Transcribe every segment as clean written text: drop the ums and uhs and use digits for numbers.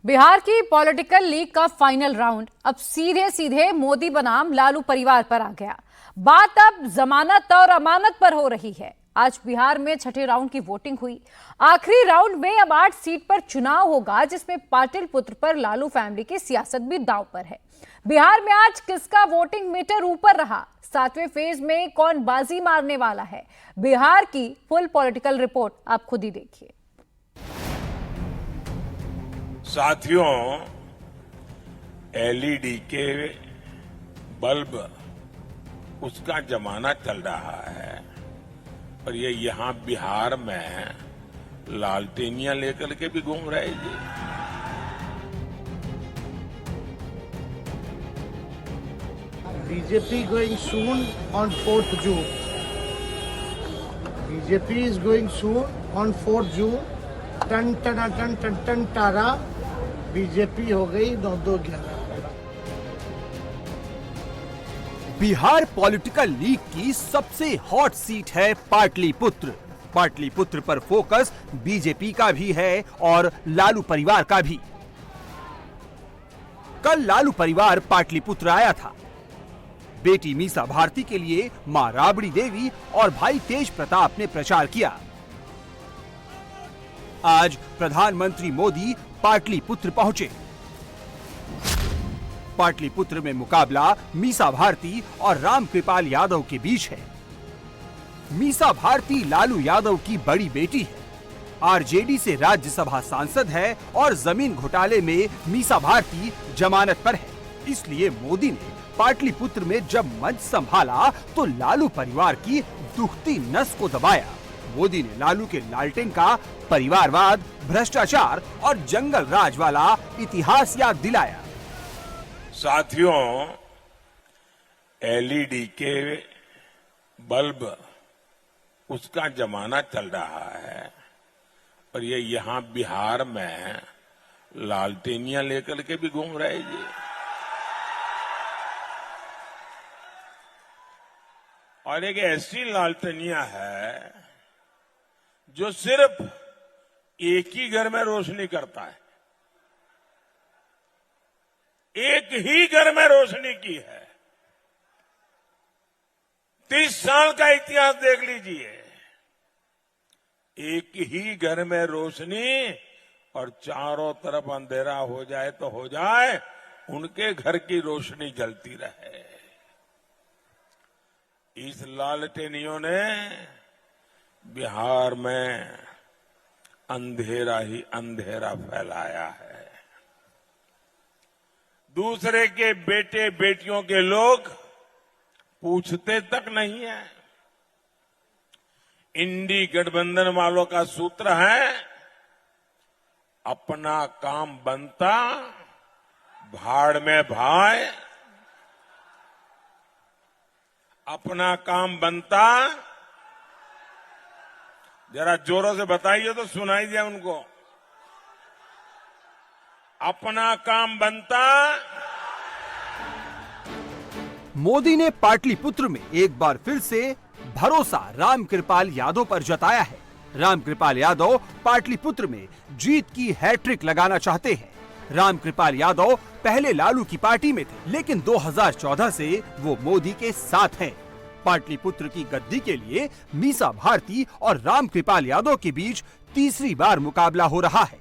बिहार की political league का final round अब सीधे सीधे मोदी बनाम लालू परिवार पर आ गया। बात अब जमानत और अमानत पर हो रही है। आज बिहार में छठे राउंड की वोटिंग हुई। आखिरी राउंड में अब 8 सीट पर चुनाव होगा, जिसमें पाटिल पुत्र पर लालू फैमिली की सियासत भी दांव पर है। बिहार में आज किसका वोटिंग मीटर ऊपर रहा, 7वें फेज में कौन बाजी मारने वाला है, बिहार की फुल पॉलिटिकल रिपोर्ट आप खुद ही देखिए। साथियों, एलईडी के बल्ब उसका जमाना चल रहा है और ये यहां बिहार में लालटेनियां लेकर के भी घूम रहे जी। BJP going soon on 4th June. BJP is going soon on 4th June. टन टना टन टन टन टारा बीजेपी हो गई 9-2-11। बिहार पॉलिटिकल लीग की सबसे हॉट सीट है पाटलिपुत्र। पाटलिपुत्र पर फोकस बीजेपी का भी है और लालू परिवार का भी। कल लालू परिवार पाटलिपुत्र आया था। बेटी मीसा भारती के लिए मां राबड़ी देवी और भाई तेज प्रताप ने प्रचार किया। आज प्रधानमंत्री मोदी पाटलिपुत्र पहुंचे। पाटलिपुत्र में मुकाबला मीसा भारती और रामकृपाल यादव के बीच है। मीसा भारती लालू यादव की बड़ी बेटी है, आरजेडी से राज्यसभा सांसद है और जमीन घोटाले में मीसा भारती जमानत पर है। इसलिए मोदी ने पाटलिपुत्र में जब मंच संभाला तो लालू परिवार की दुखती नस को दबाया। मोदी ने लालू के लालटेन का परिवारवाद, भ्रष्टाचार और जंगल राज वाला इतिहास याद दिलाया। साथियों, एलईडी के बल्ब उसका जमाना चल रहा है और ये यहां बिहार में लालटेनियां लेकर के भी घूम रहे जी। और एक ऐसी लालटेनियां है जो सिर्फ एक ही घर में रोशनी करता है, एक ही घर में रोशनी की है। 30 साल का इतिहास देख लीजिए, एक ही घर में रोशनी और चारों तरफ अंधेरा हो जाए तो हो जाए, उनके घर की रोशनी जलती रहे। इस लालटेनियों ने बिहार में अंधेरा ही अंधेरा फैलाया है। दूसरे के बेटे बेटियों के लोग पूछते तक नहीं है। इंडी गठबंधन वालों का सूत्र है, अपना काम बनता भाड़ में भाई। अपना काम बनता, जरा जोरों से बताइए तो सुनाई दिया उनको। अपना काम बनता। मोदी ने पाटलिपुत्र में एक बार फिर से भरोसा रामकृपाल यादव पर जताया है। रामकृपाल यादव पाटलिपुत्र में जीत की हैट्रिक लगाना चाहते हैं। रामकृपाल यादव पहले लालू की पार्टी में थे, लेकिन 2014 से वो मोदी के साथ हैं। पाटलिपुत्र की गद्दी के लिए मीसा भारती और रामकृपाल यादव के बीच तीसरी बार मुकाबला हो रहा है।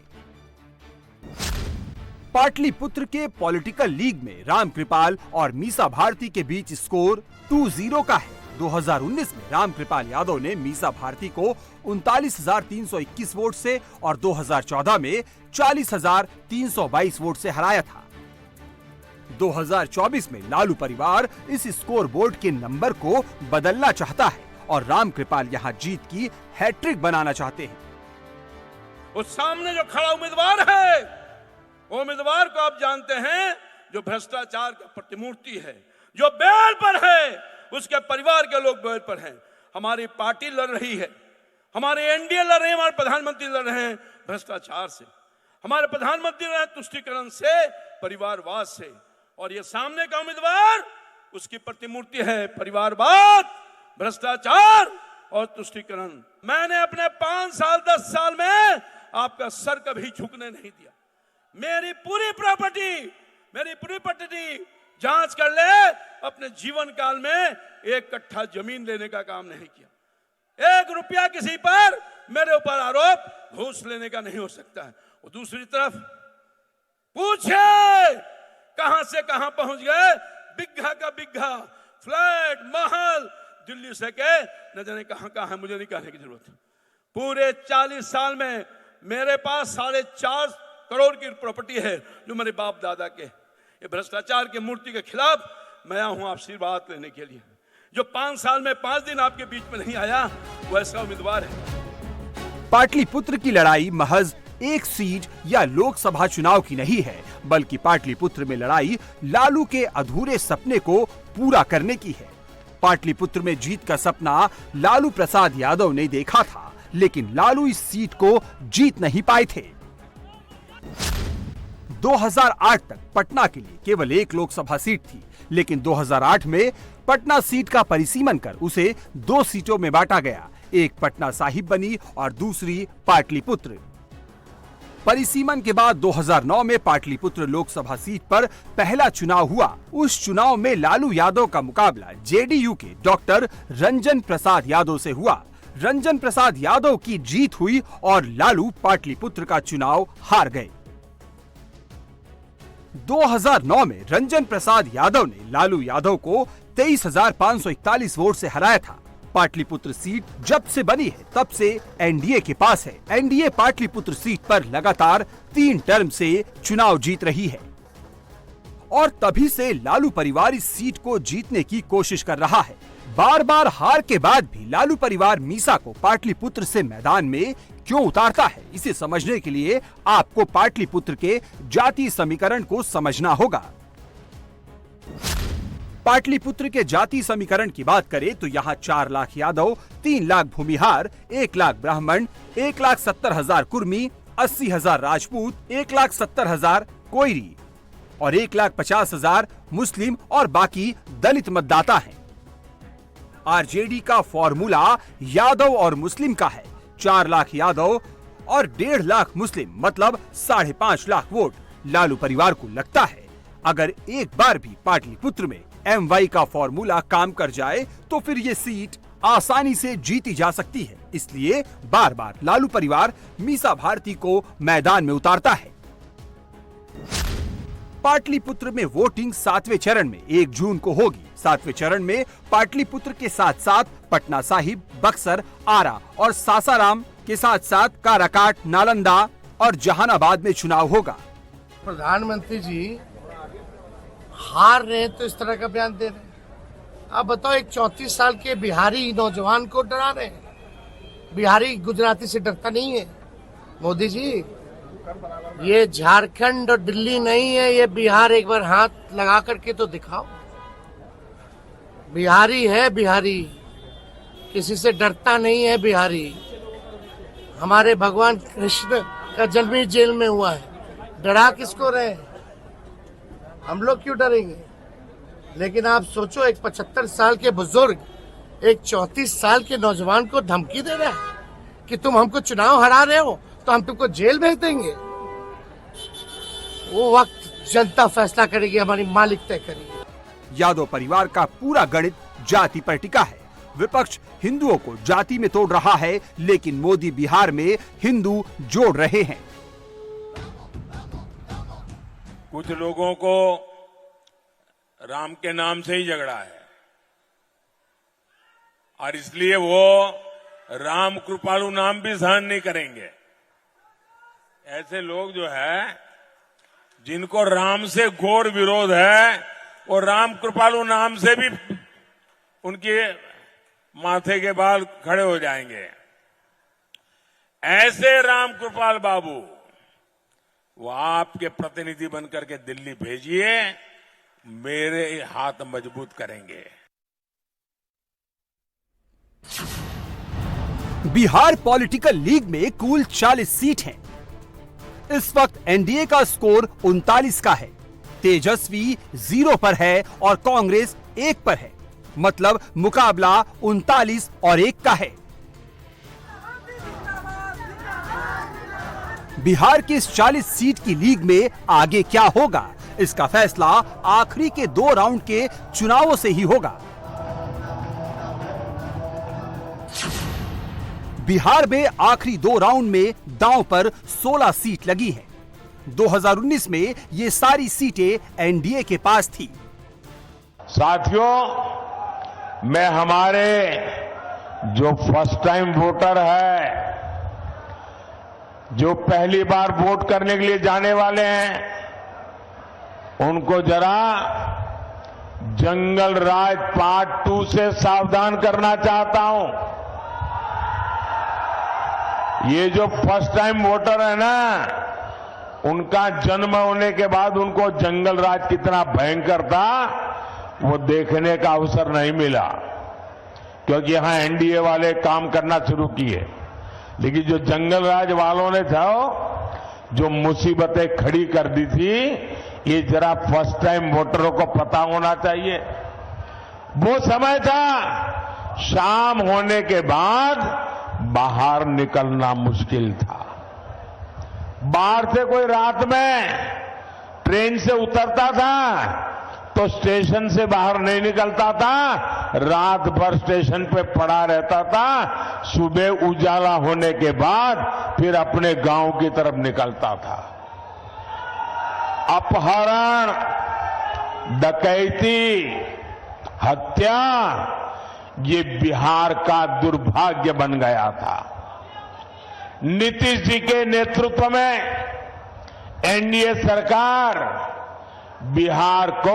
पाटलिपुत्र के पॉलिटिकल लीग में रामकृपाल और मीसा भारती के बीच स्कोर 2-0 का है। 2019 में रामकृपाल यादव ने मीसा भारती को 39,321 वोट से और 2014 में 40,322 वोट से हराया था। 2024 में लालू परिवार इस स्कोर बोर्ड के नंबर को बदलना चाहता है और रामकृपाल यहां जीत की हैट्रिक बनाना चाहते हैं। उस सामने जो खड़ा उम्मीदवार है, वो उम्मीदवार को आप जानते हैं, जो भ्रष्टाचार का प्रतिमूर्ति है, जो बेल पर है, उसके परिवार के लोग बेल पर हैं। हमारी पार्टी लड़ रही है, हमारे एनडीए लड़ रहे हैं, हमारे प्रधानमंत्री लड़ रहे हैं भ्रष्टाचार से, हमारे प्रधानमंत्री लड़ रहे हैं तुष्टीकरण से, परिवारवाद से। और ये सामने का उम्मीदवार, उसकी प्रतिमूर्ति है परिवारवाद, भ्रष्टाचार और तुष्टीकरण। मैंने अपने 5 साल 10 साल में आपका सर कभी झुकने नहीं दिया। मेरी पूरी प्रॉपर्टी जांच कर ले। अपने जीवन काल में 1 कट्ठा जमीन लेने का काम नहीं किया। 1 रुपया किसी पर मेरे ऊपर आरोप घूस लेने का नहीं हो सकता है। और दूसरी तरफ पूछे कहां से कहां पहुंच गए, बिग्घा का बिग्घा फ्लैट महल दिल्ली से के न जाने कहां कहां है, मुझे नहीं कहने की जरूरत। पूरे 40 साल में मेरे पास 4.5 करोड़ की प्रॉपर्टी है जो मेरे बाप दादा के। ये भ्रष्टाचार की मूर्ति के खिलाफ मैं आया हूं आपसे बात लेने के लिए। जो 5 साल में 5 दिन आपके बीच में नहीं आया वो ऐसा उम्मीदवार है। पाटलिपुत्र की लड़ाई महज एक सीट या लोकसभा चुनाव की नहीं है, बल्कि पाटलिपुत्र में लड़ाई लालू के अधूरे सपने को पूरा करने की है। पाटलिपुत्र में जीत का सपना लालू प्रसाद यादव ने देखा था, लेकिन लालू इस सीट को जीत नहीं पाए थे। 2008 तक पटना के लिए केवल 1 लोकसभा सीट थी, लेकिन 2008 में पटना सीट का परिसीमन कर उसे 2 सीटों में बांटा गया। एक पटना साहिब बनी और दूसरी पाटलिपुत्र। परिसीमन के बाद 2009 में पाटलिपुत्र लोकसभा सीट पर पहला चुनाव हुआ। उस चुनाव में लालू यादव का मुकाबला जेडीयू के डॉक्टर रंजन प्रसाद यादव से हुआ। रंजन प्रसाद यादव की जीत हुई और लालू पाटलिपुत्र का चुनाव हार गए। 2009 में रंजन प्रसाद यादव ने लालू यादव को 23,541 वोट से हराया था। पाटलिपुत्र सीट जब से बनी है तब से एनडीए के पास है। एनडीए पाटलिपुत्र सीट पर लगातार 3 टर्म से चुनाव जीत रही है और तभी से लालू परिवार इस सीट को जीतने की कोशिश कर रहा है। बार बार हार के बाद भी लालू परिवार मीसा को पाटलिपुत्र से मैदान में क्यों उतारता है, इसे समझने के लिए आपको पाटलिपुत्र के जाति समीकरण को समझना होगा। पाटलिपुत्र के जाति समीकरण की बात करें तो यहाँ 4 लाख यादव, 3 लाख भूमिहार, 1 लाख ब्राह्मण, 1,70,000 कुर्मी, 80,000 राजपूत, 1,70,000 कोयरी और 1,50,000 मुस्लिम और बाकी दलित मतदाता हैं। आरजेडी का फॉर्मूला यादव और मुस्लिम का है। 4 लाख यादव और 1.5 लाख मुस्लिम, मतलब 5.5 लाख वोट लालू परिवार को लगता है। अगर एक बार भी पाटलिपुत्र में MY का फॉर्मूला काम कर जाए तो फिर ये सीट आसानी से जीती जा सकती है। इसलिए बार बार लालू परिवार मीसा भारती को मैदान में उतारता है। पाटलिपुत्र में वोटिंग 7वें चरण में 1 जून को होगी। 7वें चरण में पाटलिपुत्र के साथ साथ पटना साहिब, बक्सर, आरा और सासाराम के साथ साथ काराकाट, नालंदा और जहानाबाद में चुनाव होगा। प्रधानमंत्री जी हार रहे तो इस तरह का बयान दे रहे हैं। आप बताओ, एक 34 साल के बिहारी नौजवान को डरा रहे हैं। बिहारी गुजराती से डरता नहीं है। मोदी जी, ये झारखंड और दिल्ली नहीं है, ये बिहार। एक बार हाथ लगा करके तो दिखाओ। बिहारी है बिहारी, किसी से डरता नहीं है बिहारी। हमारे भगवान कृष्ण का जन्म ही जेल में हुआ है, डरा किसको रहे? हम लोग क्यों डरेंगे? लेकिन आप सोचो, एक 75 साल के बुजुर्ग एक 34 साल के नौजवान को धमकी दे रहा है कि तुम हमको चुनाव हरा रहे हो तो हम तुमको जेल भेज देंगे। वो वक्त जनता फैसला करेगी, हमारी मालिक तय करेगी। यादव परिवार का पूरा गणित जाति पर टिका है। विपक्ष हिंदुओं को जाति में तोड़ रहा है, लेकिन मोदी बिहार में हिंदू जोड़ रहे हैं। कुछ लोगों को राम के नाम से ही झगड़ा है और इसलिए वो राम कृपालु नाम भी सहन नहीं करेंगे। ऐसे लोग जो है, जिनको राम से घोर विरोध है, वो राम कृपालु नाम से भी उनके माथे के बाल खड़े हो जाएंगे। ऐसे राम कृपाल बाबू वो आपके प्रतिनिधि बनकर के दिल्ली भेजिए, मेरे हाथ मजबूत करेंगे। बिहार पॉलिटिकल लीग में कुल 40 सीट हैं। इस वक्त एनडीए का स्कोर 39 का है। तेजस्वी 0 पर है और कांग्रेस 1 पर है। मतलब मुकाबला 39 और 1 का है। बिहार की इस 40 सीट की लीग में आगे क्या होगा, इसका फैसला आखिरी के 2 राउंड के चुनावों से ही होगा। बिहार में आखिरी 2 राउंड में दांव पर 16 सीट लगी है। 2019 में ये सारी सीटें एनडीए के पास थी। साथियों, मैं हमारे जो फर्स्ट टाइम वोटर है, जो पहली बार वोट करने के लिए जाने वाले हैं, उनको जरा जंगल राज पार्ट 2 से सावधान करना चाहता हूं। ये जो फर्स्ट टाइम वोटर है ना, उनका जन्म होने के बाद उनको जंगल राज कितना भयंकर था वो देखने का अवसर नहीं मिला, क्योंकि यहां एनडीए वाले काम करना शुरू किए। लेकिन जो जंगल राज वालों ने था, जो मुसीबतें खड़ी कर दी थी, ये जरा फर्स्ट टाइम वोटरों को पता होना चाहिए। वो समय था शाम होने के बाद बाहर निकलना मुश्किल था। बाहर से कोई रात में ट्रेन से उतरता था तो स्टेशन से बाहर नहीं निकलता था, रात भर स्टेशन पे पड़ा रहता था। सुबह उजाला होने के बाद फिर अपने गांव की तरफ निकलता था। अपहरण, डकैती, हत्या, ये बिहार का दुर्भाग्य बन गया था। नीतीश जी के नेतृत्व में एनडीए सरकार बिहार को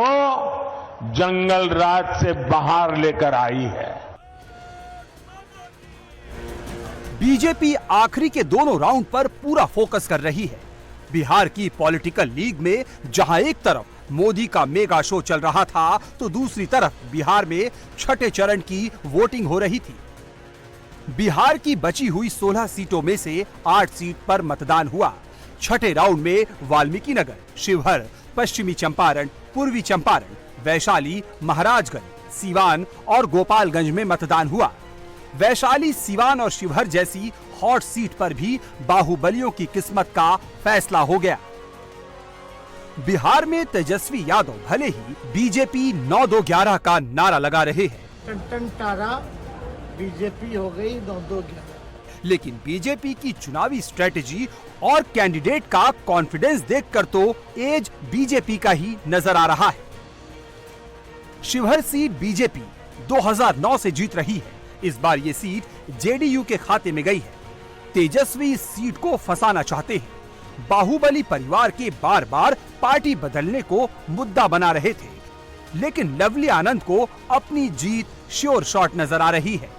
जंगल राज से बाहर लेकर आई है। बीजेपी आखिरी के दोनों राउंड पर पूरा फोकस कर रही है। बिहार की पॉलिटिकल लीग में जहां एक तरफ मोदी का मेगा शो चल रहा था, तो दूसरी तरफ बिहार में छठे चरण की वोटिंग हो रही थी। बिहार की बची हुई 16 सीटों में से 8 सीट पर मतदान हुआ। छठे राउंड में वाल्मीकिनगर, शिवहर, पश्चिमी चंपारण, पूर्वी चंपारण, वैशाली, महाराजगंज, सीवान और गोपालगंज में मतदान हुआ। वैशाली, सीवान और शिवहर जैसी हॉट सीट पर भी बाहुबलियों की किस्मत का फैसला हो गया। बिहार में तेजस्वी यादव भले ही बीजेपी 9-2-11 का नारा लगा रहे हैं, टन तारा बीजेपी हो गई 9-2-11। लेकिन बीजेपी की चुनावी स्ट्रेटेजी और कैंडिडेट का कॉन्फिडेंस देखकर तो एज बीजेपी का ही नजर आ रहा है। शिवहर सीट बीजेपी 2009 से जीत रही है। इस बार ये सीट जेडीयू के खाते में गई है। तेजस्वी इस सीट को फंसाना चाहते हैं। बाहुबली परिवार के बार बार पार्टी बदलने को मुद्दा बना रहे थे, लेकिन लवली आनंद को अपनी जीत श्योर शॉट नजर आ रही है।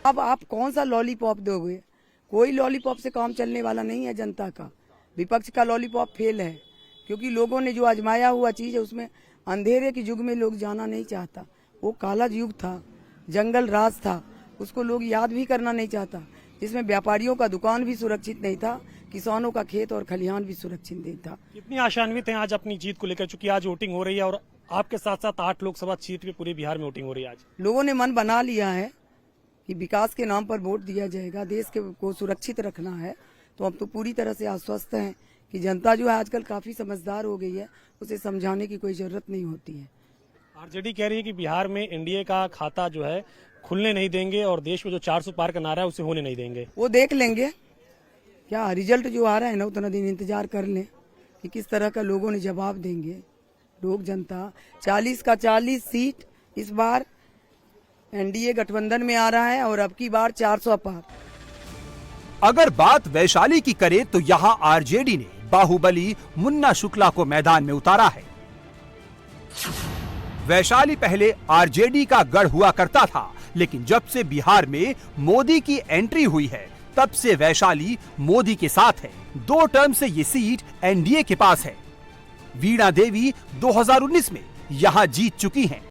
अब आप कौन सा लॉलीपॉप दोगे? कोई लॉलीपॉप से काम चलने वाला नहीं है जनता का। विपक्ष का लॉलीपॉप फेल है, क्योंकि लोगों ने जो आजमाया हुआ चीज है उसमें अंधेरे के युग में लोग जाना नहीं चाहता। वो काला युग था, जंगल राज था, उसको लोग याद भी करना नहीं चाहता, जिसमें व्यापारियों का दुकान भी सुरक्षित नहीं था, किसानों का खेत और खलिहान भी सुरक्षित नहीं था। कितनी आशान्वित हैं आज अपनी जीत को लेकर, चूंकि आज वोटिंग हो रही है और आपके साथ साथ 8 लोकसभा सीट पे पूरे बिहार में वोटिंग हो रही है। आज लोगों ने मन बना लिया है कि विकास के नाम पर वोट दिया जाएगा, देश को सुरक्षित रखना है। तो अब तो पूरी तरह से आश्वस्त हैं कि जनता जो है आजकल काफी समझदार हो गई है, उसे समझाने की कोई जरूरत नहीं होती है। आरजेडी कह रही है कि बिहार में एनडीए का खाता जो है खुलने नहीं देंगे और देश में जो 400 पार का नारा है उसे होने नहीं देंगे। वो देख लेंगे, क्या रिजल्ट जो आ रहा है ना, उतना दिन इंतजार कर लें कि किस तरह का लोगों ने जवाब देंगे। लोग जनता 40 का 40 सीट इस बार एनडीए गठबंधन में आ रहा है और अब की बार 400 पार। अगर बात वैशाली की करें तो यहां आरजेडी ने बाहुबली मुन्ना शुक्ला को मैदान में उतारा है। वैशाली पहले आरजेडी का गढ़ हुआ करता था, लेकिन जब से बिहार में मोदी की एंट्री हुई है, तब से वैशाली मोदी के साथ है। 2 टर्म से ये सीट एनडीए के पास है। वीणा देवी 2019 में यहां जीत चुकी हैं।